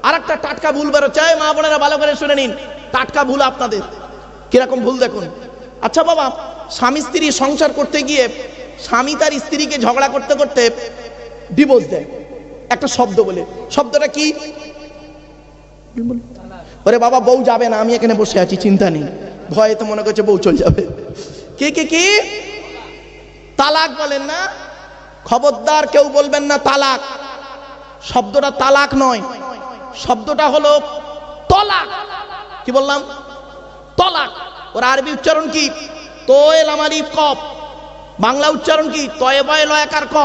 আর একটা টাটকা ভুল বেরোচ্ছে। মা বোনেরা ভালো করে শুনে নিন, টাটকা ভুল আপনাদের। কিরকম ভুল দেখুন। আচ্ছা বাবা, স্বামী স্ত্রী সংসার করতে গিয়ে স্বামী তার স্ত্রীকে ঝগড়া করতে করতে ডিভোর্স দেয় একটা শব্দ বলে। শব্দটা কি? ওরে বাবা, বউ যাবে না, আমি এখানে বসে আছি, চিন্তা নেই। ভয়ে তো মনে করছে বউ চলে যাবে। কি কি কি? তালাক বলেন না? খবরদার কেউ বলবেন না তালাক। শব্দটা তালাক নয়, শব্দটা হলো তলাক। কি বললাম? তলাক। ওর আরবি উচ্চারণ কি? তোয়ে লামালি কফ। বাংলা উচ্চারণ কি? তয়ে বয়ে লয়াকার ক।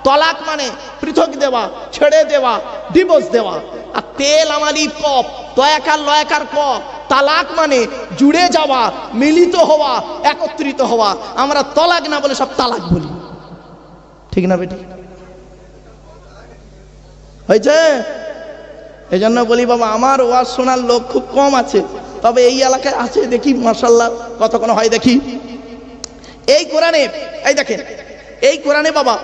তলাক মানে পৃথক দেওয়া, ছেড়ে দেওয়া, ডিভোর্স দেওয়া। আর তেল আমালি কফ, তয়াকার লয়াকার ক। তালাক মানে জুড়ে যাওয়া, মিলিত হওয়া, একত্রিত হওয়া। আমরা তলাক না বলে সব তালাক বলি, ঠিক না বেটি? হয়েছে? এই জন্য বলি বাবা, আমার ওয়াজ শোনার লোক খুব কম আছে, তবে এই এলাকায় আছে দেখি, মাশাআল্লাহ কতক্ষণ হয় দেখি। এই কোরআনে, এই দেখেন, এই কোরআনে বাবা,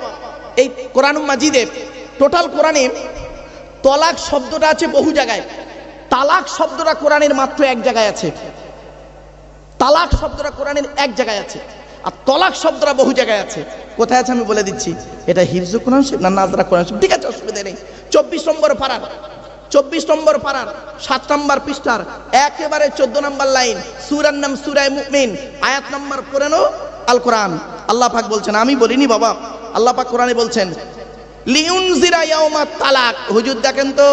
এই কোরআন মাজিদে, টোটাল কোরআনে তলাক শব্দটা আছে বহু জায়গায়। তালাক শব্দটা কোরআনের মাত্র এক জায়গায় আছে। তালাক শব্দটা কোরআনের এক জায়গায় আছে, আর তলাক শব্দটা বহু জায়গায় আছে। কোথায় আছে আমি বলে দিচ্ছি। এটা হিফজ কোরআন শরীফ না নাজরা কোরআন শরীফ? ঠিক আছে, অসুবিধা নেই। 24 নম্বর পারার 24 নম্বর পারার 7 নম্বর পৃষ্ঠার একেবারে 14 নম্বর লাইন, সূরার নাম সূরা মুমিন, আয়াত নম্বর 15 আল কোরআন। আল্লাহ পাক বলছেন, আমি বলিনি বাবা, আল্লাহ পাক কোরআনে বলছেন লিউনজিরা ইয়াউমাত তালাক। হুজুর দেখেন তো,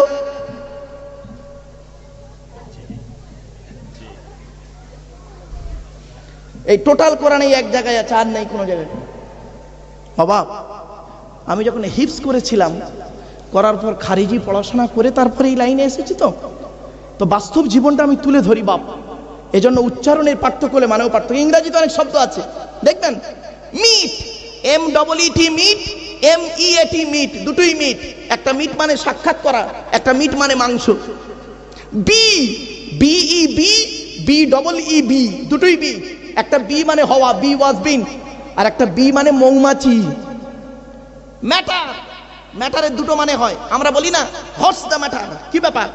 এই টোটাল কোরআনে এক জায়গায় আছে, আর নেই কোনো জায়গায়। বাবা, আমি যখন হিফজ করেছিলাম, করার পর খারিজি পড়াশোনা করে তারপরে এই লাইনে এসেছি, তো বাস্তব জীবনটা আমি তুলে ধরি বাপ। এজন্য উচ্চারণের পার্থক্য হলে মানেও পার্থক্য। ইংরেজিতে অনেক শব্দ আছে দেখবেন, meet, MEET, meet, MEAT meat, দুটোই মিট। একটা মিট মানে সাক্ষাৎ করা, একটা মিট মানে মাংস। BEB, BEEB, দুটোই বি। একটা বি মানে হওয়া, বি ওয়াজ বিন, আর একটা বি মানে মৌমাছি। ম্যাটার, ম্যাটারের দুটো মানে হয়। আমরা বলি না হোয়াটস দ্য ম্যাটার, কি ব্যাপার?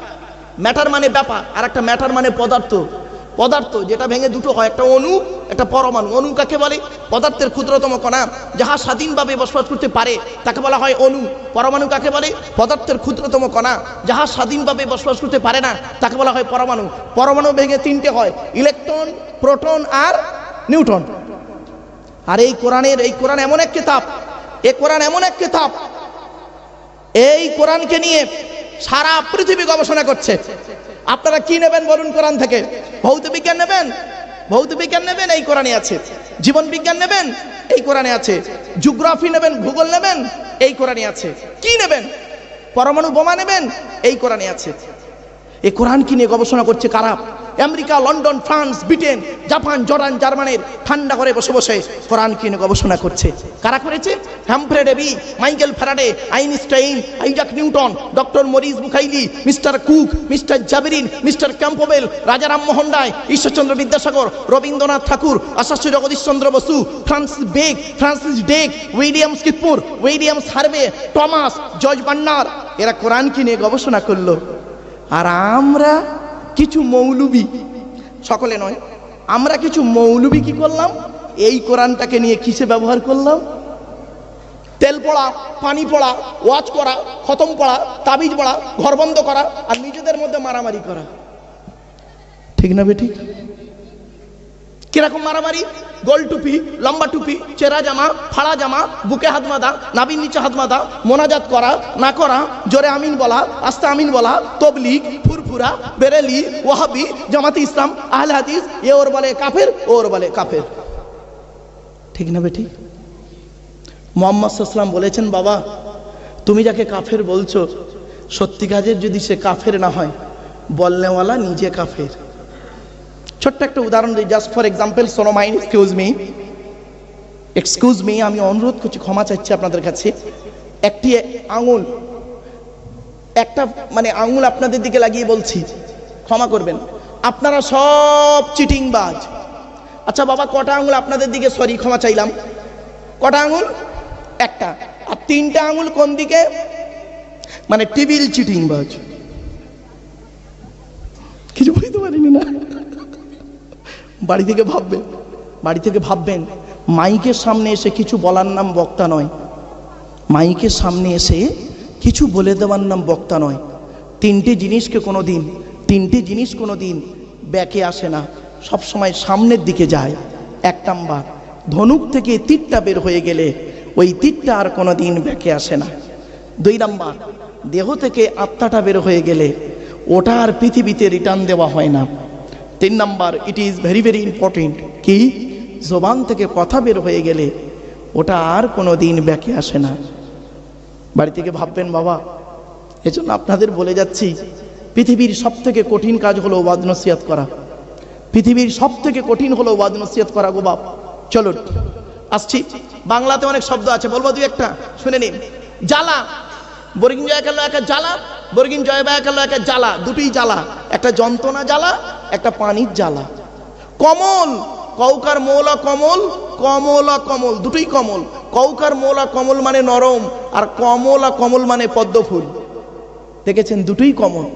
ম্যাটার মানে ব্যাপার, আর একটা ম্যাটার মানে পদার্থ। পদার্থ যেটা ভেঙে দুটো হয়, একটা অণু, একটা পরমাণু। অণু কাকে বলে? পদার্থের ক্ষুদ্রতম কণা, যাহা স্বাধীনভাবে বসবাস করতে পারে তাকে বলা হয় অণু। পরমাণু কাকে বলে? পদার্থের ক্ষুদ্রতম কণা, যাহা স্বাধীনভাবে বসবাস করতে পারে না তাকে বলা হয় পরমাণু। পরমাণু ভেঙে তিনটে হয়, ইলেকট্রন, প্রোটন আর নিউট্রন। আর এই কোরআন এমন এক কিতাব, এই কোরআন এমন এক কিতাব, এই কোরআনকে নিয়ে সারা পৃথিবী গবেষণা করছে। আপনারা কি নেবেন বলুন কোরআন থেকে? ভৌত বিজ্ঞান নেবেন? ভৌত বিজ্ঞান নেবেন? এই কোরআনে আছে। জীবন বিজ্ঞান নেবেন? এই কোরআনে আছে। জিওগ্রাফি নেবেন? ভূগোল নেবেন? এই কোরআনে আছে। কি নেবেন? পরমাণু বোমা নেবেন? এই কোরআনে আছে। এই কোরআন কি নিয়ে গবেষণা করছে কারা? America, London, France, Britain, Japan, Jordan, জার্মানির ঠান্ডা ঘরে বসে বসে কোরআন কি নিয়ে গবেষণা করছে। কারা করেছে? Humphry Davy, Michael Faraday, Einstein, Isaac Newton, doctor Maurice Bucaille, mister Cook, mister জাবেরিন, mister Campbell, Raja Rammohan Roy, Ishwarchandra Vidyasagar, Rabindranath Tagore, Acharya Jagadishchandra Bose, Francis ডেক, উইলিয়াম স্কিপুর, Williams Harvey, Thomas, George Bernard, এরা কোরআন কি নিয়ে গবেষণা করলো। আর আমরা কিছু মৌলবি, সকলে নয়, আমরা কিছু মৌলবি কি করলাম? এই কোরআনটাকে নিয়ে কিসে ব্যবহার করলাম? তেল পড়া, পানি পড়া, ওয়াজ করা, খতম পড়া, তাবিজ পড়া, ঘর বন্ধ করা, আর নিজেদের মধ্যে মারামারি করা। ঠিক না বেটি? কিরকম মারামারি? গোল টুপি, লম্বা টুপি, চেরা জামা, ফাড়া জামা, বুকে হাত বাঁধা, নাভির নিচে হাত বাঁধা, মোনাজাত করা না করা, জোরে আমিন বলা, আস্তে আমিন বলা, তবলিগ, ফুরফুরা, বেরেলি, ওয়াহাবি, জামাতে ইসলাম, আহলে হাদিস, এ ওর বলে কাফের, ওর বলে কাফের। ঠিক না বেটি? মুহাম্মদ সাল্লাল্লাহু আলাইহি ওয়াসাল্লাম বলেছেন, বাবা তুমি যাকে কাফের বলছো, সত্যি কাজের যদি সে কাফের না হয়, বলনেওয়ালা নিজে কাফের। ছোট্ট একটা উদাহরণ দিই, জাস্ট ফর এক্সাম্পল, সোনো মাইন্ড, এক্সকিউজ মি, আমি অনুরোধ করছি, ক্ষমা চাইছি আপনাদের কাছে। একটি আঙুল, একটা মানে আঙুল আপনাদের দিকে লাগিয়ে বলছি, ক্ষমা করবেন, আপনারা সব চিটিংবাজ। আচ্ছা বাবা, কটা আঙুল আপনাদের দিকে? সরি, ক্ষমা চাইলাম। কটা আঙুল? একটা। আর তিনটা আঙুল কোন দিকে? মানে টিবিল চিটিংবাজ। পারিনি না। বাড়ি থেকে ভাববেন মাইকের সামনে এসে কিছু বলার নাম বক্তা নয়। মাইকের সামনে এসে কিছু বলে দেওয়ার নাম বক্তা নয়। তিনটে জিনিস কোনো দিন ব্যাকে আসে না, সব সময় সামনের দিকে যায়। এক নাম্বার, ধনুক থেকে তীরটা বের হয়ে গেলে ওই তীরটা আর কোনো দিন ব্যাকে আসে না। দুই নাম্বার, দেহ থেকে আত্মাটা বের হয়ে গেলে ওটা আর পৃথিবীতে রিটার্ন দেওয়া হয় না। তিন number, it is very very important, কি জবান থেকে কথা বের হয়ে গেলে ওটা আর কোনো দিন ব্যাকে আসে না। বাড়ি থেকে ভাববেন বাবা, এজন্য আপনাদের বলে যাচ্ছি, পৃথিবীর সব থেকে কঠিন কাজ হলো ওয়াজ নসিহত করা। পৃথিবীর সব থেকে কঠিন হলো ওয়াজ নসিহত করা গো বাপ। চলো আসছি, বাংলাতে অনেক শব্দ আছে, বলবো দুই একটা, শুনে নিন। জ্বালা, বর্গিন জয় গেল একটা জ্বালা, বর্গিন জয় ব্যয় গেল একটা জ্বালা, দুটোই জ্বালা, একটা যন্ত্রণা জ্বালা, একটা পানির জ্বালা। কমল, কৌকার মৌলা কমল, কমলা কমল, দুটোই কমল। কৌকার মৌলা কমল মানে নরম, আর কমলা কমল মানে পদ্ম ফুল। দেখেছেন, দুটোই কমল।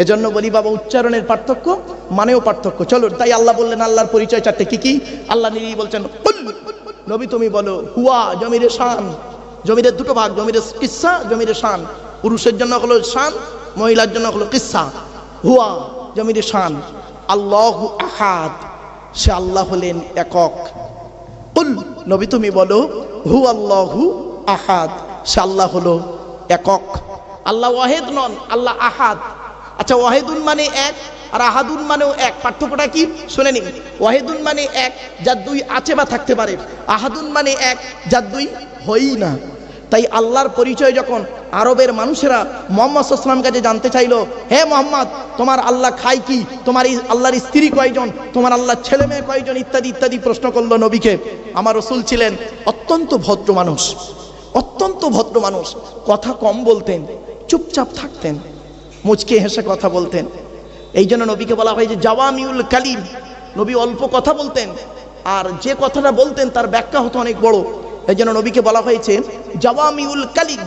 এজন্য বলি বাবা, উচ্চারণের পার্থক্য, মানেও পার্থক্য। চলো, তাই আল্লাহ বললেন, আল্লাহর পরিচয় চারটে। কি কি? আল্লাহ নিজেই বলছেন, নবী তুমি বলো, হুয়া জমিরে শান। জমিরের দুটো ভাগ, জমিরের কিসসা, জমিরে শান। পুরুষের জন্য হলো শান, মহিলার জন্য হলো কিসসা। হুয়া জমিরে শান, আল্লাহু আহাদ, সে আল্লাহ হলেন একক। কুল নবী তুমি বলো, হু আল্লাহু আহাদ, সে আল্লাহ হলো একক। আল্লাহ ওয়াহিদ নন, আল্লাহ আহাদ। আচ্ছা, ওয়াহিদুন মানে এক, আর আহাদুন মানেও এক। পার্থক্যটা কি শুনে নিন। ওয়াহিদুন মানে এক, যার দুই আছে বা থাকতে পারে। আহাদুন মানে এক, যার দুই হয়ই না। তাই আল্লাহর পরিচয় যখন আরবের মানুষেরা মুহাম্মদ সাল্লাল্লাহু আলাইহি ওয়াসাল্লাম কাছে জানতে চাইলো, হে মুহাম্মদ, তোমার আল্লাহ খায় কি, তোমার আল্লাহর স্ত্রী কয়জন, তোমার আল্লাহর ছেলে মেয়ে কয়জন, ইত্যাদি ইত্যাদি প্রশ্ন করলো নবীকে। আমার রাসূল ছিলেন অত্যন্ত ভদ্র মানুষ, অত্যন্ত ভদ্র মানুষ। কথা কম বলতেন, চুপচাপ থাকতেন, মুচকে হেসে কথা বলতেন। এই জন্য নবীকে বলা হয় যে জাওয়ামিউল কালিম। নবী অল্প কথা বলতেন, আর যে কথাটা বলতেন তার ব্যাখ্যা হতো অনেক বড়। এই জন্য নবীকে বলা হয়েছে জাওয়ামিউল কালিম।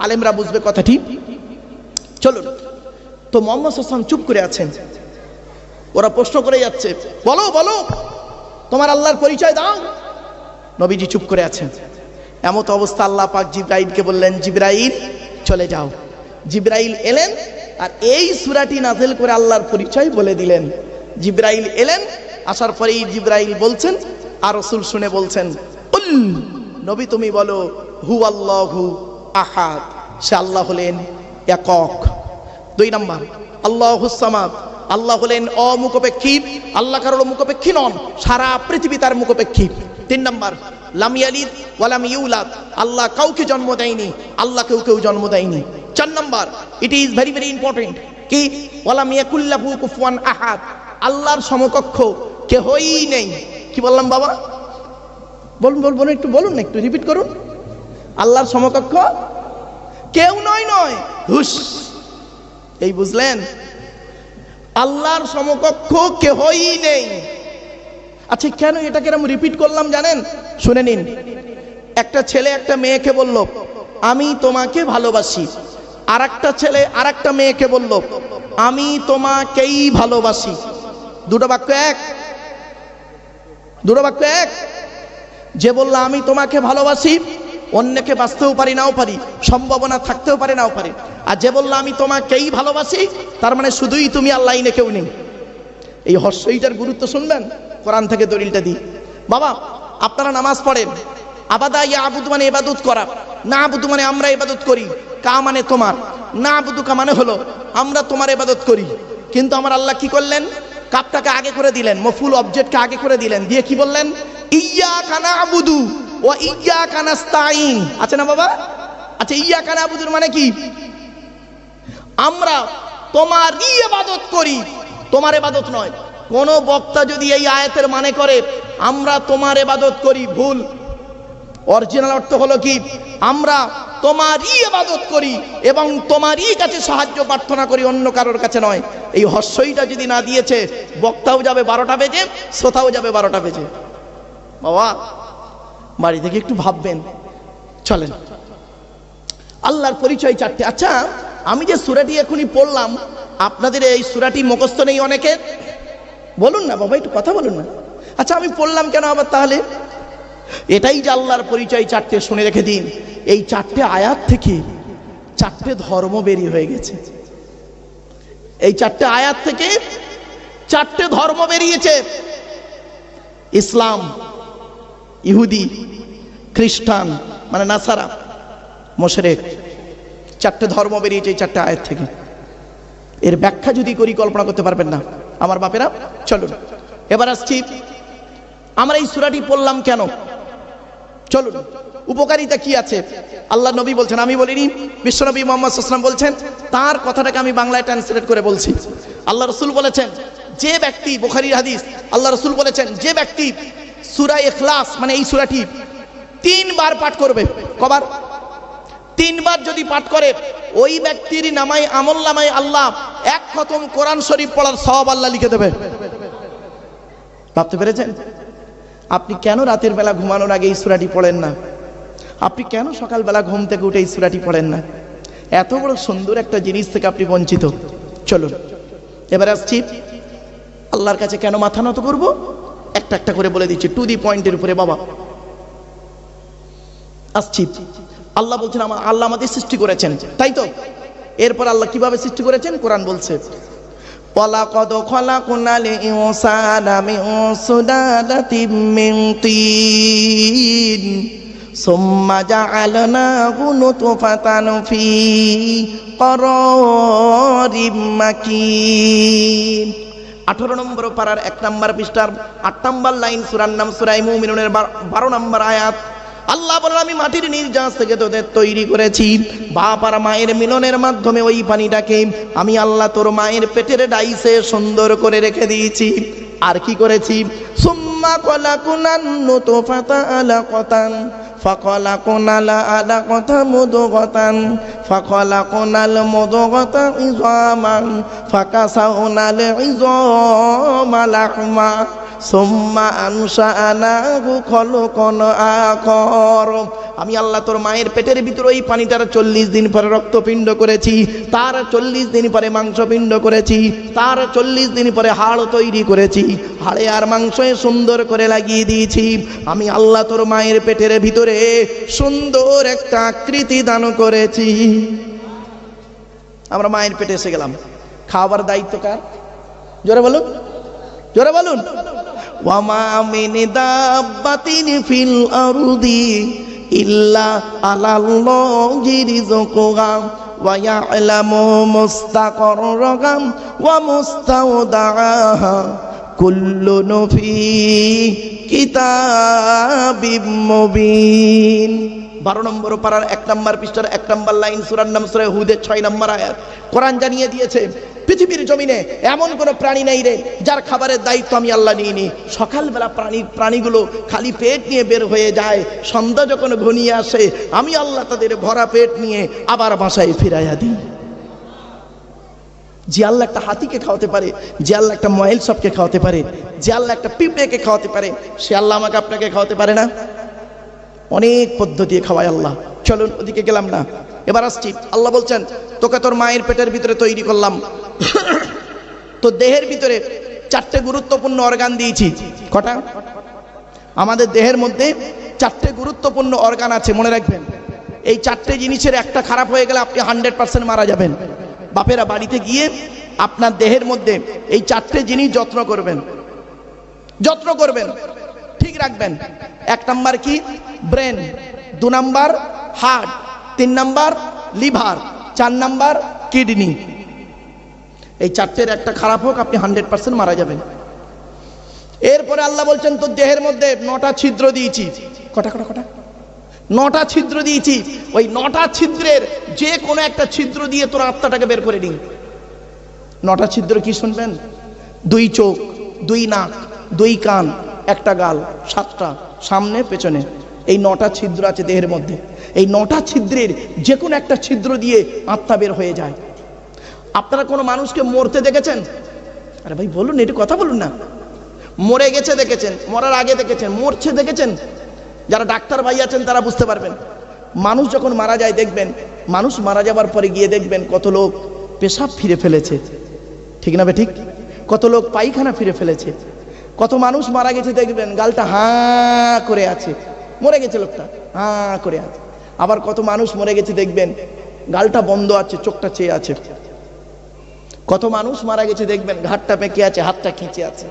আলেমরা বুঝবে কথাটি। চলুন, তো মুহাম্মদ সাল্লাল্লাহু আলাইহি ওয়াসাল্লাম চুপ করে আছেন। ওরা প্রশ্ন করে যাচ্ছে, বলো বলো তোমার আল্লাহর পরিচয় দাও। নবীজি চুপ করে আছেন। এমত অবস্থা আল্লাহ পাক জিবরাইলকে বললেন, জিবরাইল চলে যাও। জিবরাইল এলেন, আর এই সূরাটি নাযিল করে আল্লাহর পরিচয় বলে দিলেন। জিবরাইল এলেন, আসার পরেই জিবরাইল বলছেন, আর রাসূল শুনে বলছেন, কুল নবী তুমি বলো, হু আল্লাহু আহাদ, সে আল্লাহ হলেন একক। দুই নাম্বার, আল্লাহুস সামাদ, আল্লাহ হলেন অমুখপেক্ষী, আল্লাহ কারোর মুখপেক্ষী নন, সারা পৃথিবী তার মুখপেক্ষী। তিন নাম্বার, লাম ইয়ালিদ ওয়া লাম ইউলাদ, আল্লাহ কাউকে জন্ম দেয়নি, আল্লাহ কেউ জন্ম দেয়নি। চার number, it is very very important, কি ওয়া লাম ইয়াকুল লাহু কুফুয়ান আহাদ, আল্লাহর সমকক্ষ কেহই নেই। কি বললাম বাবা? বলুন একটু বলুন, একটু রিপিট করুন। আল্লাহর সমকক্ষ কেউ নয়। হুশ, এই বুঝলেন? আল্লাহর সমকক্ষ কেহই নেই। আচ্ছা, কেন এটাকে আমি রিপিট করলাম জানেন? শুনে নিন। একটা ছেলে একটা মেয়েকে বলল, আমি তোমাকে ভালোবাসি। আর একটা ছেলে আর একটা মেয়েকে বলল, আমি তোমাকেই ভালোবাসি। দুটো বাক্য এক, দুটো বাক্য এক। যে বলল আমি তোমাকে ভালোবাসি, অন্যকে বাঁচতেও পারি নাও পারি, সম্ভাবনা থাকতেও পারে নাও পারে। আর যে বলল আমি তোমাকেই ভালোবাসি, তার মানে শুধুই তুমি, আল্লাহ নেই, কেউ নেই। এই হর্ষইটার গুরুত্ব শুনবেন। কোরআন থেকে দলিলটা দিই। বাবা, আপনারা নামাজ পড়েন, আবাদা ইয়া আবুদ মানে ইবাদত করা, না আবুদ মানে আমরা ইবাদত করি, কা মানে তোমার, না আবুদুকা মানে হলো আমরা তোমার ইবাদত করি। কিন্তু আমার আল্লাহ কি করলেন? কাপটাকে আগে করে দিলেন, মফুল অবজেক্টকে আগে করে দিলেন, দিয়ে কি বললেন? ইয়্যাকা না'বুদু ওয়া ইয়্যাকা নাস্তাঈন। আছে না বাবা? আচ্ছা, ইয়্যাকা না'বুদুর মানে কি? আমরা তোমারই ইবাদত করি, তোমার ইবাদত নয়। কোন বক্তা যদি এই আয়াতের মানে করে আমরা তোমার ইবাদত করি, ভুল। অরিজিনাল অর্থ হলো কি? আমরা তোমারই ইবাদত করি এবং তোমারই কাছে সাহায্য প্রার্থনা করি, অন্য কারোর কাছে নয়। এই হর্ষইটা যদি না দিয়েছে, বক্তাও যাবে 12টা বেজে, শ্রোতাও যাবে 12টা বেজে। বাবা, বাড়ি থেকে একটু ভাববেন। চলেন, আল্লাহর পরিচয় চারটে। আচ্ছা, আমি যে সূরাটি এখনই পড়লাম, আপনাদের এই সূরাটি মুখস্থ নেই অনেকের? বলুন না বাবা, একটু কথা বলুন না। আচ্ছা আমি পড়লাম কেন আবার তাহলে? এটাই যে আল্লাহর পরিচয় চারটে, শুনে রেখে দিন। এই চারটে আয়াত থেকে চারটে ধর্ম বেরিয়ে হয়ে গেছে। এই চারটে আয়াত থেকে চারটে ধর্ম বেরিয়েছে। ইসলাম, ইহুদি, খ্রিস্টান মানে নাসারা, মুশরিক, চারটে ধর্ম বেরিয়েছে এই চারটে আয়াত থেকে। এর ব্যাখ্যা যদি করি কল্পনা করতে পারবেন না আমার বাপেরা। চলুন এবার আসছি, আমরা এই সূরাটি পড়লাম কেন? চলুন, উপকারিতা কি আছে? আল্লাহ নবী বলছেন, আমি বলিনি, বিশ্বনবী মুহাম্মদ সাল্লাল্লাহু আলাইহি ওয়াসাল্লাম বলছেন। তার কথাটাকে আমি বাংলায় ট্রান্সলেট করে বলছি। আল্লাহ রাসূল বলেছেন, যে ব্যক্তি, বুখারীর হাদিস, আল্লাহ রাসূল বলেছেন, যে ব্যক্তি সূরা ইখলাস মানে এই সূরাটি 3 বার পাঠ করবে। কবার? 3 বার যদি পাঠ করে, ওই ব্যক্তির নামায়, আমল নামায় আল্লাহ 1 খতম কোরআন শরীফ পড়ার সওয়াব আল্লাহ লিখে দেবে। ভাবতে পেরেছেন? আপনি কেন রাতের বেলা ঘুমানোর আগে এই সূরাটি পড়েন না? আপনি কেন সকালবেলা ঘুম থেকে উঠে এই সূরাটি পড়েন না? এত বড় সুন্দর একটা জিনিস থেকে আপনি বঞ্চিত। চলুন এবার আসছি, আল্লাহর কাছে কেন মাথা নত করব একটা একটা করে বলে দিচ্ছি, টু দি পয়েন্টের উপরে বাবা আসছি। আল্লাহ বলছেন, আল্লাহ আমাদের সৃষ্টি করেছেন, তাই তো? এরপর আল্লাহ কিভাবে সৃষ্টি করেছেন কোরআন বলছে, ওয়ালাকাদ খালাকনাল ইনসানা মিন সুলালাতিন মিন তিন সুম্মা জাআলনাহু নুতফাতান ফি ক্বারারিম মাকিন। 18 নম্বর পারার 1 নম্বর পৃষ্ঠার 8 নম্বর লাইন, সূরার নাম সূরা মুমিনুনের 12 নম্বর আয়াত। আল্লাহ বলেন, আমি মাটির নির্যাস থেকে তোদের তৈরি করেছি, বাপ আর মায়ের মিলনের মাধ্যমে ওই পানিটাকে আমি আল্লাহ তোর মায়ের পেটের ডাইসে সুন্দর করে রেখে দিয়েছি। আর কি করেছি? সুম্মা খালাকনান নুতফাতা আলাকাতান ফাখালাকনাল আলাকাতা মুদগাতান ফাখালাকনাল মুদগাতা ইযামান ফাকাসাউনাল ইযামা লাহমা সুম্মা আনশাআনাহু খালকান আখর। আমি আল্লাহ তোর মায়ের পেটের ভিতরে ওই পানিটার 40 দিন পরে রক্তপিণ্ড করেছি, তার 40 দিন পরে মাংসপিণ্ড করেছি, তার 40 দিন পরে হাড় তৈরি করেছি, হাড়ে আর মাংসে সুন্দর করে লাগিয়ে দিয়েছি। আমি আল্লাহ তোর মায়ের পেটের ভিতরে সুন্দর একটা আকৃতি দান করেছি। আমরা মায়ের পেটে এসে গেলাম, খাওয়ার দায়িত্ব কার? জোরে বলুন, জোরে বলুন। ওয়ামা মিন দাব্বাতিন ফিল আরদি ইল্লা আলাল্লাহি রিজকুহা ওয়া ইয়ালামু মুস্তাকাররাহা ওয়া মুস্তাওদাআহা কুল্লুন ফি কিতাবিম মুবিন। 12 নম্বর পারার 1 নম্বর পৃষ্ঠার 1 নম্বর লাইন, সূরার নাম সূরা হুদের 6 নম্বর আয়াত। কোরআন জানিয়ে দিয়েছে, পৃথিবীর জমিনে এমন কোনো প্রাণী নেই রে যার খাবারের দায়িত্ব আমি আল্লাহ নিইনি। সকালবেলা প্রাণীগুলো খালি পেট নিয়ে বের হয়ে যায়, সন্ধ্যা যখন ঘনিয়ে আসে আমি আল্লাহ তাদের ভরা পেট নিয়ে আবার বাসায় ফিরাইয়া দিই। যে আল্লাহ একটা হাতিকে খাওয়াতে পারে, যে আল্লাহ একটা ময়েল সবকে খাওয়াতে পারে, যে আল্লাহ একটা পিঁপড়েকে খাওয়াতে পারে, সে আল্লাহ আমাকে আপনাকে খাওয়াতে পারে না? অনেক পদ্ধতি খাওয়ায় আল্লাহ। চলুন ওদিকে গেলাম না, এবার আসছি। আল্লাহ বলছেন, তোকে তোর মায়ের পেটের ভিতরে তৈরি করলাম, তো দেহের ভিতরে 4টে গুরুত্বপূর্ণ অর্গান দিয়েছি। কটা? আমাদের দেহের মধ্যে 4টে গুরুত্বপূর্ণ অর্গান আছে, মনে রাখবেন। এই 4টে জিনিসের একটা খারাপ হয়ে গেলে আপনি 100% মারা যাবেন। বাপেরা বাড়িতে গিয়ে আপনার দেহের মধ্যে এই 4টে জিনিস যত্ন করবেন, যত্ন করবেন, ঠিক রাখবেন। 1 নাম্বার কি? Brain, 2 number heart, 3 number liver, 4 number kidney. এই 4টের একটা খারাপ হোক আপনি 100% মারা যাবেন। এরপরে আল্লাহ বলছেন, তোর দেহের মধ্যে 9টা ছিদ্র দিয়েছি। কটা কটা কটা? 9টা ছিদ্র দিয়েছি। ওই 9টা ছিদ্রের যে কোনো একটা ছিদ্র দিয়ে তোর আত্মাটাকে বের করে নিন। 9টা ছিদ্র কি শুনবেন? 2 চোখ, 2 নাক, 2 কান, 1টা গাল, 7টা সামনে পেছনে। এই 9টা ছিদ্র আছে দেহের মধ্যে। এই 9টা ছিদ্রের যে কোনো একটা ছিদ্র দিয়ে আত্মা বের হয়ে যায়। আপনারা কোনো মানুষকে মরতে দেখেছেন? আরে ভাই বলুন, একটু কথা বলুন না। মরে গেছে দেখেছেন, মরার আগে দেখেছেন, মরছে দেখেছেন? যারা ডাক্তার ভাই আছেন তারা বুঝতে পারবেন। মানুষ যখন মারা যায় দেখবেন, মানুষ মারা যাবার পরে গিয়ে দেখবেন কত লোক পেশাব ফিরে ফেলেছে, ঠিক না বে ঠিক? কত লোক পায়খানা ফিরে ফেলেছে, কত মানুষ মারা গেছে দেখবেন গালটা হাঁ করে আছে, মরে গেছে লোকটা হাঁ করে আছে। আবার কত মানুষ মরে গেছে দেখবেন গালটা বন্ধ আছে, চোখটা চেয়ে আছে। কত মানুষ মারা গেছে দেখবেন ঘাটটা পেকে আছে, হাতটা খিঁচে আছে।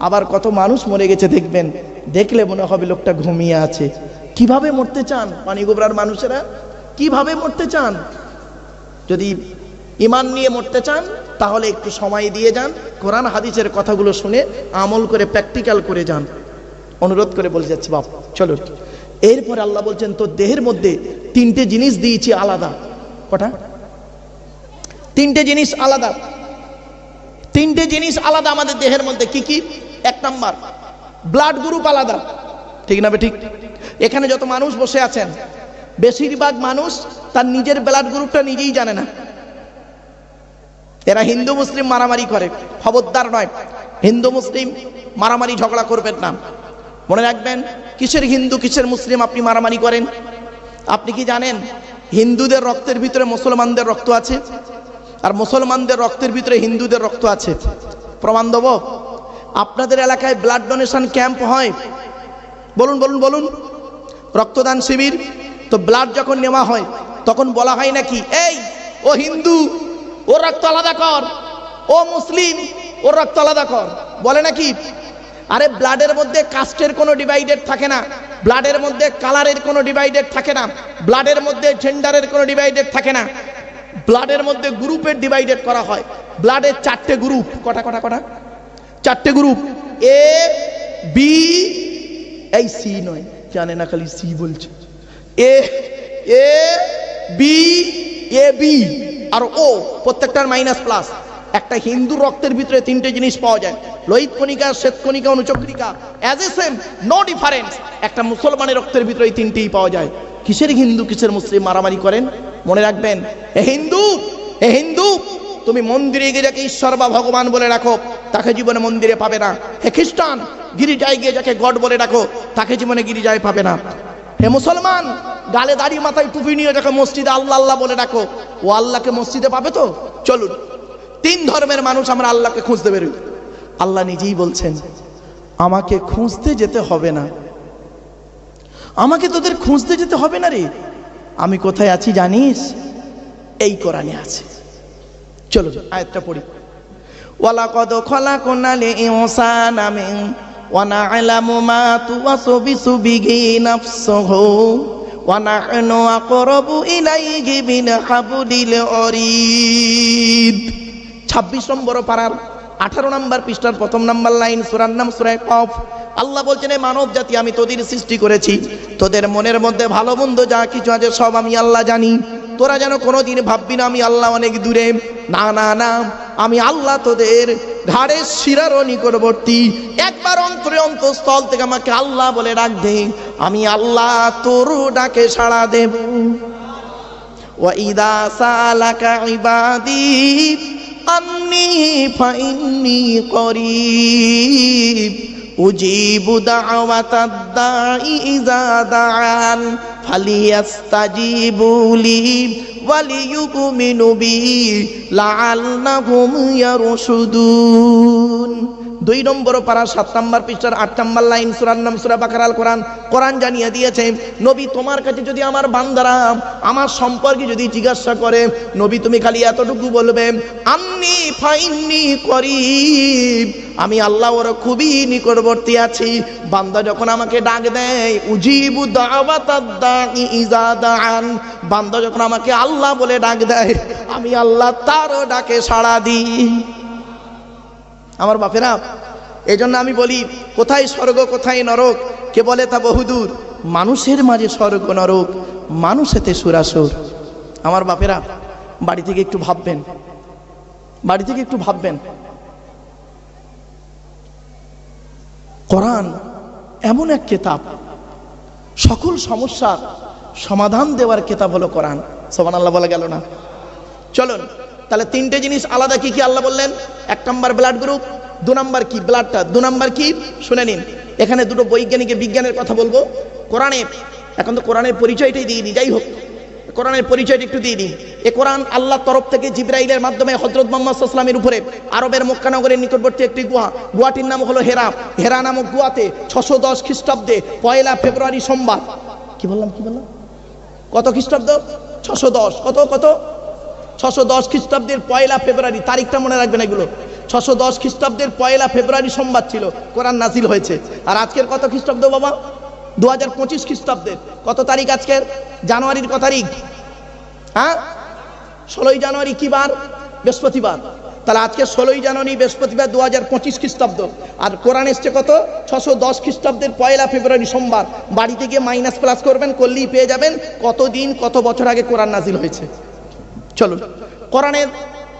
আবার কত মানুষ মরে গেছে দেখবেন দেখলে মনে হবে লোকটা ঘুমিয়ে আছে। কিভাবে মরতে চান পানিগোবরার মানুষেরা? কিভাবে মরতে চান? যদি ঈমান নিয়ে মরতে চান তাহলে একটু সময় দিয়ে যান, কোরআন হাদিসের কথাগুলো শুনে আমল করে প্র্যাকটিক্যাল করে যান। অনুরোধ করে বলে যাচ্ছি বাপ চলো। এরপরে আল্লাহ বলছেন তোর দেহের মধ্যে তিনটে জিনিস দিয়েছি আলাদা। কটা? তিনটে জিনিস আলাদা। তিনটে জিনিস আলাদা আমাদের দেহের মধ্যে। কি কি? এক নাম্বার, ব্লাড গ্রুপ আলাদা। ঠিক না ঠিক? এখানে যত মানুষ বসে আছেন বেশিরভাগ মানুষ তার নিজের ব্লাড গ্রুপটা নিজেই জানে না। এরা হিন্দু মুসলিম মারামারি করে, খবরদার নয়, হিন্দু মুসলিম মারামারি ঝগড়া করবেন না। মনে রাখবেন কিসের হিন্দু কিসের মুসলিম আপনি মারামারি করেন? আপনি কি জানেন হিন্দুদের রক্তের ভিতরে মুসলমানদের রক্ত আছে, আর মুসলমানদের রক্তের ভিতরে হিন্দুদের রক্ত আছে? প্রমাণ দেব। আপনাদের এলাকায় ব্লাড ডোনেশন ক্যাম্প হয়, বলুন বলুন বলুন, রক্তদান শিবির। তো ব্লাড যখন নেওয়া হয় তখন বলা হয় নাকি এই ও হিন্দু ওর রক্ত আলাদা কর, ও মুসলিম ওর রক্ত আলাদা কর, বলে নাকি? আরে ব্লাডের মধ্যে কাস্টের কোনো ডিভাইডেড থাকে না, ব্লাডের মধ্যে কালারের কোনো ডিভাইডেড থাকে না, ব্লাডের মধ্যে জেন্ডারের কোনো ডিভাইডেড থাকে না, ব্লাডের মধ্যে গ্রুপের ডিভাইডেড করা হয়। ব্লাডের চারটে গ্রুপ। কটা কটা কটা? চারটে গ্রুপ। এ বি, এই সি নয়, জানে না খালি সি বলছে। এ এ বি, এ বি আর ও, প্রত্যেকটার মাইনাস প্লাস। একটা হিন্দু রক্তের ভিতরে তিনটে জিনিস পাওয়া যায়, লোহিত কণিকা, শ্বেত কণিকা, অনুচক্রিকা, as a same, no difference. একটা মুসলমানের রক্তের ভিতরে এই তিনটেই পাওয়া যায়। কিসের হিন্দু কিসের মুসলিম মারামারি করেন? মনে রাখবেন এ হিন্দু, এ হিন্দু তুমি মন্দিরে গিয়ে যাকে ঈশ্বর বা ভগবান বলে রাখো তাকে জীবনে মন্দিরে পাবে না। হে খ্রিস্টান, গিরিজায় গিয়ে যাকে গড বলে রাখো তাকে জীবনে গিরিজায় পাবে না। হে মুসলমান, গালে দাড়ি মাথায় টুপি নিয়ে যাকে মসজিদে আল্লাহ আল্লাহ বলে রাখো, ও আল্লাহকে মসজিদে পাবে তো? চলুন, তিন ধর্মের মানুষ আমরা আল্লাহকে খুঁজতে বেরোই। আল্লাহ নিজেই বলছেন আমাকে খুঁজতে যেতে হবে না, আমাকে তোদের খুঁজতে যেতে হবে না রে। আমি কোথায় আছি জানিস? এই কোরআনে আছে। চলো আয়াতটা পড়ি। ওয়ালাকাদ খলাকনাল ইনসানা মিন ওয়া না'লামু মা তুওয়াসবিসু বিহি নাফসুহু ওয়া নাহনু আকরাবু ইলাইহি মিন হাবলিল ওয়ারিদ। 26 নম্বর পারার 18 নম্বর পৃষ্ঠার প্রথম নম্বর লাইন, সূরার নাম সূরা কফ। আল্লাহ বলছেন এই মানব জাতি আমি তোদের সৃষ্টি করেছি, তোদের মনের মধ্যে ভালো মন্দ যা কিছু আছে সব আমি আল্লাহ জানি। তোরা যেন কোনোদিন ভাববি না আমি আল্লাহ অনেক দূরে। না না না, আমি আল্লাহ তোদের ঘাড়ের শিরারও নিকটবর্তী। একবার অন্তরে অন্তঃস্থল থেকে আমাকে আল্লাহ বলে ডাক দে, আমি আল্লাহ তোর ডাকে সাড়া দেব। ওয়া ইদা সালাকা ইবাদি আন্নি ফাইন্নি করিব উজিবু দাওয়াতাদ দাঈ ইযা দাআন ফালিয়াস্তাজিবু লি ওয়ালিয়ুমিনু বি লাআল্লাহুম ইয়ারশুদুন। 2 নম্বর পারা 7 নম্বর পৃষ্ঠার 8 নম্বর লাইন, সূরার নাম সূরা বাকারাল কোরআন। কোরআন জানিয়ে দিয়েছে নবী তোমার কাছে যদি আমার বান্দারা আমার সম্পর্কে যদি জিজ্ঞাসা করে নবী তুমি খালি এতটুকু বলবে আন্নি ফাইন্নি করিব, আমি আল্লাহ ওর খুবই নিকটবর্তী আছি। বান্দা যখন আমাকে ডাক দেয় উজিবু দাওয়াতাদ দাঈ ইযা দাআন, বান্দা যখন আমাকে আল্লাহ বলে ডাক দেয় আমি আল্লাহ তারও ডাকে সাড়া দিই। আমার বাপেরা, এজন্য আমি বলি কোথায় স্বর্গ কোথায় নরক কে বলে তা বহুদূর। মানুষের মাঝে স্বর্গ নরক, মানুষেতে সুরাসুর। আমার বাপেরা, বাড়ি থেকে একটু ভাববেন, বাড়ি থেকে একটু ভাববেন, কোরআন এমন এক কিতাব, সকল সমস্যার সমাধান দেওয়ার কিতাব হলো কোরআন। সুবহানাল্লাহ বলা গেল না? চলুন তাহলে তিনটে জিনিস আলাদা। কি কি আল্লাহ বললেন? 1 নম্বর ব্লাড গ্রুপ, 2 নম্বর কি ব্লাডটা, 2 নম্বর কি শুনে নিন। এখানে দুটো বৈজ্ঞানিকের বিজ্ঞানের কথা বলবো কোরআনে। এখন তো কোরআনের পরিচয়টাই দিয়ে দিই, যাই হোক কোরআনের পরিচয়টা একটু দিয়ে দিই। এ কোরআন আল্লাহর তরফ থেকে জিবরাইলের মাধ্যমে হযরত মুহাম্মদ সাল্লাল্লাহু আলাইহি ওয়াসাল্লামের উপরে আরবের মক্কা নগরের নিকটবর্তী একটি গুহা, গুহাটির নাম হলো হেরা। হেরা নামক গুহাতে 610 খ্রিস্টাব্দে 1 ফেব্রুয়ারি সোমবার, কি বললাম কত খ্রিস্টাব্দ? 610। কত 610 খ্রিস্টাব্দের 1 ফেব্রুয়ারি, তারিখটা মনে রাখবেন এগুলো। 610 খ্রিস্টাব্দের 1 ফেব্রুয়ারি সোমবার ছিল কোরআন নাজিল হয়েছে। আর আজকের কত খ্রিস্টাব্দ বাবা? 2025 খ্রিস্টাব্দের কত তারিখ আজকের? জানুয়ারির কত তারিখ? হ্যাঁ, 16ই জানুয়ারি। কি বার? বৃহস্পতিবার। তাহলে আজকে 16ই জানুয়ারি বৃহস্পতিবার 2025 খ্রিস্টাব্দ। আর কোরআন এসছে কত? 610 খ্রিস্টাব্দের 1 ফেব্রুয়ারি সোমবার। বাড়িতে গিয়ে মাইনাস প্লাস করবেন, করলেই পেয়ে যাবেন কত দিন কত বছর আগে কোরআন নাজিল হয়েছে। চলুন কোরআনের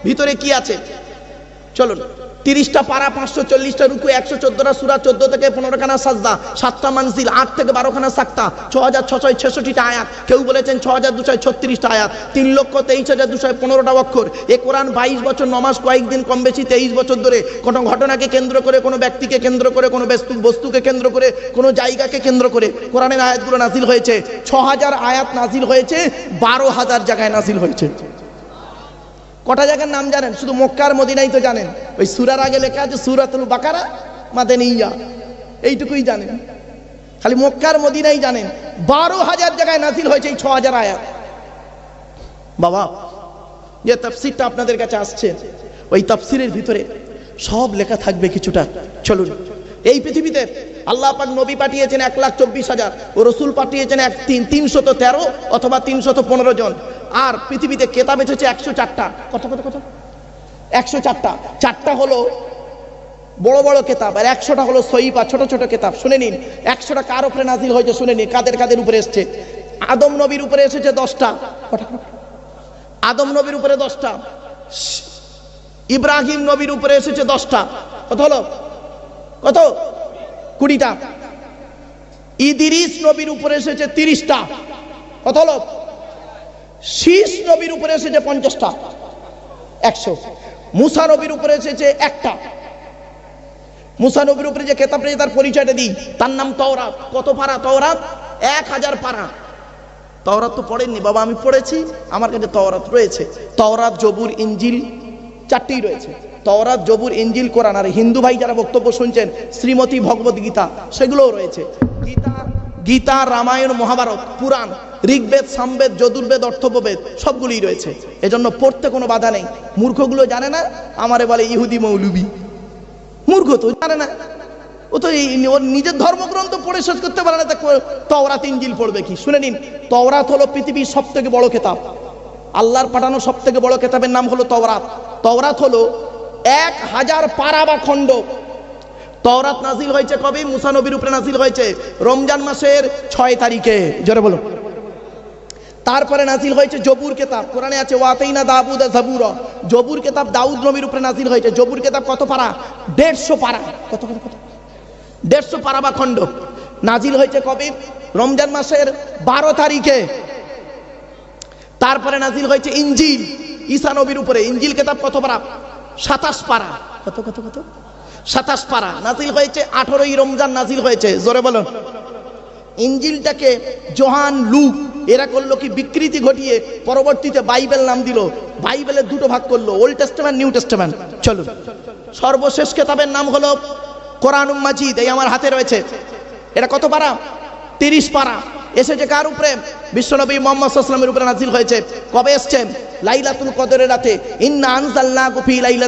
ভিতরে কি আছে চলুন। 30টা পারা, 540টা রুকু, 114টা সূরা, 14 থেকে 15খানা সাজদা, 7টা মানজিল, 8 থেকে 12খানা সাক্তা, 6666টা আয়াত, কেউ বলেছেন 6236টা আয়াত, 3,23,215টা অক্ষর। এ কোরআন 22 বছর, নমাজ কয়েকদিন কম বেশি 23 বছর ধরে কোনো ঘটনাকে কেন্দ্র করে, কোনো ব্যক্তিকে কেন্দ্র করে, কোনো বস্তুকে কেন্দ্র করে, কোনো জায়গাকে কেন্দ্র করে কোরআনের আয়াতগুলো নাজিল হয়েছে। 6000 আয়াত নাজিল হয়েছে, 12,000 জায়গায় নাজিল হয়েছে। কটা জায়গার নাম জানেন? শুধু মক্কা আর মদিনাই তো জানেন। ওই সূরার আগে লেখা আছে সূরাতুল বাকারা মাদানিয়া, এইটুকুই জানেন। খালি মক্কা আর মদিনাই জানেন। 12,000 জায়গায় নাজিল হয়েছে এই 6000 আয়াত। বাবা, যে তাফসীরটা আপনাদের কাছে আসছে, ওই তাফসীরের ভিতরে সব লেখা থাকবে কিছুটা। চলুন, এই পৃথিবীতে আল্লাহ পাক নবী পাঠিয়েছেন 1,24,000, ও রসুল পাঠিয়েছেন 313 অথবা 315 জন। আর পৃথিবীতে কেতাব এসেছে 104টা। কত 104টা। 4টা হলো বড় বড় কেতাব, আর 100টা হলো সহিফা, ছোট ছোট কেতাব। শুনে নিন 100টা কার উপরে নাজিল হয়েছে, শুনে নিন কাদের উপরে এসেছে। আদম নবীর উপরে এসেছে 10টা। আদম নবীর উপরে 10টা। ইব্রাহিম নবীর উপরে এসেছে 10টা। কত হলো? 20টা। ইদ্রিস নবীর উপরে এসেছে 30টা। কত হলো? শীষ নবীর উপরে এসেছে 50টা। 100। মুসা নবীর উপরে এসেছে 1টা। মুসা নবীর উপরে যে কেতাব রয়েছে তার পরিচয়টা দিই। তার নাম তাওরাত। কত পারা তাওরাত? 1000 পারা। তাওরাত তো পড়েননি বাবা, আমি পড়েছি, আমার কাছে তাওরাত রয়েছে। তাওরাত, জবুর, ইনজিল 4টি রয়েছে। তাওরাত, জবুর, ইনজিল, কোরআন। আর হিন্দু ভাই যারা বক্তব্য শুনছেন, শ্রীমতী ভগবত গীতা, সেগুলোও রয়েছে। গীতা, রামায়ণ, মহাভারত, পুরাণ, ঋগ্বেদ, সামবেদ, যজুর্বেদ, অর্থববেদ সবগুলোই রয়েছে। এজন্য পড়তে কোনো বাধা নেই। মূর্খগুলো জানে না, আমারে বলে ইহুদি মৌলবি। মূর্খ তো জানে না, ও তো ওর নিজের ধর্মগ্রন্থ পড়ে শেষ করতে পারে না, তাওরাত ইনজিল পড়বে কি? শুনে নিন, তাওরাত হলো পৃথিবীর সবথেকে বড় কেতাব। আল্লাহর পাঠানো সবথেকে বড় কেতাবের নাম হলো তাওরাত। তাওরাত হলো 1000 পারা বা খণ্ড। তাওরাত নাজিল হয়েছে কবে? মুসা নবীর উপরে নাজিল হয়েছে রমজান মাসের 6 তারিখে। জোরে বলো। তারপরে নাজিল হয়েছে জবুর কেতাব। কোরআনে আছে ওয়াতাইনা দাউদা যাবুরা। জবুর কেতাব দাউদ নবীর উপরে নাজিল হয়েছে। জবুর কেতাব কত পারা? 150 পারা। কত 150 পারা বা খণ্ড। নাজিল হয়েছে কবে? রমজান মাসের 12 তারিখে। তারপরে নাজিল হয়েছে ইনজিল ঈসা নবীর উপরে। ইনজিল কেতাব কত পারা? 27 পারা। কত 27 পারা। নাজিল হয়েছে 18ই রমজান নাজিল হয়েছে। জোরে বলুন। ইনজিলটাকে জোহান, লুক এরা করলো কি? বিকৃতি ঘটিয়ে পরবর্তীতে বাইবেল নাম দিল। বাইবেলের 2টো ভাগ করলো, ওল্ড টেস্টামেন্ট, নিউ টেস্টামেন্ট। চলুন, সর্বশেষ কেতাবের নাম হলো কোরআনুল মাজিদ। এই আমার হাতে রয়েছে। এটা কত পারা? 30 পারা। এসেছে কার উপরে? বিশ্বনবী মুহাম্মদ সাল্লাল্লাহু আলাইহি ওয়াসাল্লামের উপরে নাজিল হয়েছে। কবে এসেছে? লাইলাতুল কদরের রাতে। ইন্না আনজালনাহু ফি লাইলাতুল